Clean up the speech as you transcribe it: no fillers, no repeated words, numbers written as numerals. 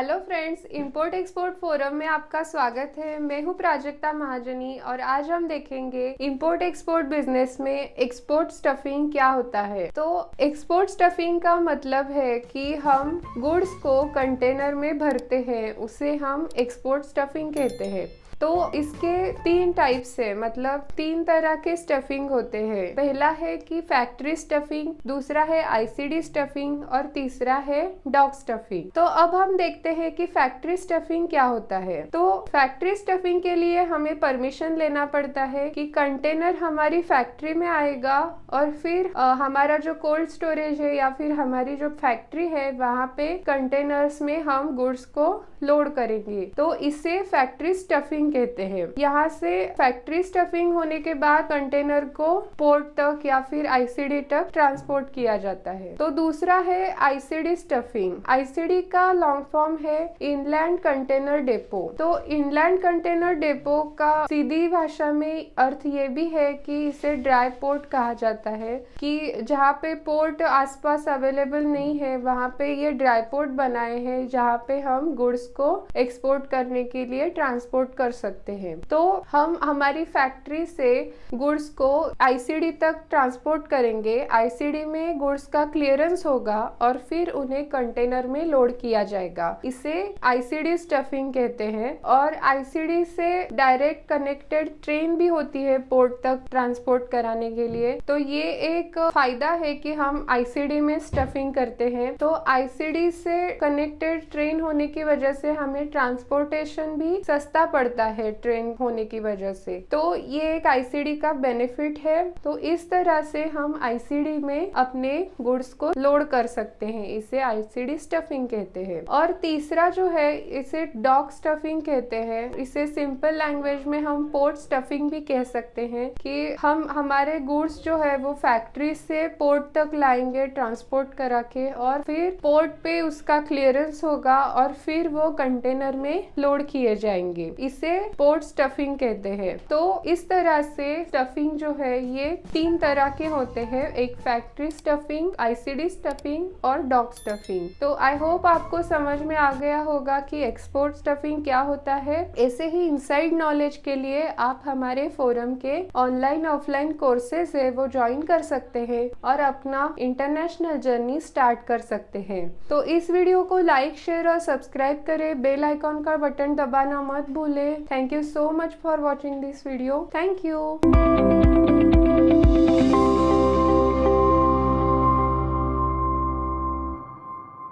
Hello friends, import export forum में आपका स्वागत है। मैं हूं प्राजक्ता महाजनी और आज हम देखेंगे इंपोर्ट एक्सपोर्ट बिजनेस में एक्सपोर्ट स्टफिंग क्या होता है। तो एक्सपोर्ट स्टफिंग का मतलब है कि हम गुड्स को कंटेनर में भरते हैं, उसे हम एक्सपोर्ट स्टफिंग कहते हैं। तो इसके 3 टाइप्स है, मतलब 3 तरह के स्टफिंग होते हैं। पहला है कि फैक्ट्री स्टफिंग, दूसरा है आईसीडी स्टफिंग और तीसरा है डॉग स्टफिंग। तो अब हम देखते हैं कि फैक्ट्री स्टफिंग क्या होता है। तो फैक्ट्री स्टफिंग के लिए हमें परमिशन लेना पड़ता है कि कंटेनर हमारी फैक्ट्री में आएगा और फिर हमारा जो कोल्ड स्टोरेज है या फिर हमारी जो फैक्ट्री है वहाँ पे कंटेनर्स में हम गुड्स को लोड करेंगे। तो इसे फैक्ट्री स्टफिंग कहते हैं। यहाँ से फैक्ट्री स्टफिंग होने के बाद कंटेनर को पोर्ट तक या फिर आईसीडी तक ट्रांसपोर्ट किया जाता है। तो दूसरा है आईसीडी स्टफिंग। आईसीडी का लॉन्ग फॉर्म है इनलैंड कंटेनर डेपो। तो इनलैंड कंटेनर डेपो का सीधी भाषा में अर्थ ये भी है कि इसे ड्राई पोर्ट कहा जाता है, कि जहाँ पे पोर्ट आसपास अवेलेबल नहीं है वहाँ पे ये ड्राई पोर्ट बनाए हैं जहाँ पे हम गुड्स को एक्सपोर्ट करने के लिए ट्रांसपोर्ट कर सकते हैं। तो हम हमारी फैक्ट्री से गुड्स को आईसीडी तक ट्रांसपोर्ट करेंगे। आईसीडी में गुड्स का क्लियरेंस होगा और फिर उन्हें कंटेनर में लोड किया जाएगा। इसे आईसीडी स्टफिंग कहते हैं। और आईसीडी से डायरेक्ट कनेक्टेड ट्रेन भी होती है पोर्ट तक ट्रांसपोर्ट कराने के लिए। तो ये एक फायदा है कि हम आईसीडी में स्टफिंग करते हैं। तो आईसीडी से कनेक्टेड ट्रेन होने की वजह से हमें ट्रांसपोर्टेशन भी सस्ता पड़ता है ट्रेन होने की वजह से। तो ये एक आईसीडी का बेनिफिट है। तो इस तरह से हम आईसीडी में अपने गुड्स को लोड कर सकते हैं। इसे आईसीडी स्टफिंग कहते हैं। और तीसरा जो है इसे डॉग स्टफिंग कहते हैं। इसे सिंपल लैंग्वेज में हम पोर्ट स्टफिंग भी कह सकते हैं, कि हम हमारे गुड्स जो है वो फैक्ट्री से पोर्ट तक लाएंगे ट्रांसपोर्ट करा के, और फिर पोर्ट पे उसका क्लियरेंस होगा और फिर वो कंटेनर में लोड किए जाएंगे। इसे पोर्ट स्टफिंग कहते हैं। तो इस तरह से स्टफिंग जो है ये 3 तरह के होते हैं, एक फैक्ट्री स्टफिंग, आईसीडी स्टफिंग और डॉग स्टफिंग। तो आई होप आपको समझ में आ गया होगा कि एक्सपोर्ट स्टफिंग क्या होता है। ऐसे ही इनसाइड नॉलेज के लिए आप हमारे फोरम के ऑनलाइन ऑफलाइन कोर्सेज है वो ज्वाइन कर सकते हैं और अपना इंटरनेशनल जर्नी स्टार्ट कर सकते हैं। तो इस वीडियो को लाइक, शेयर और सब्सक्राइब करें। बेल आइकॉन का बटन दबाना मत भूलें। Thank you so much for watching this video. Thank you.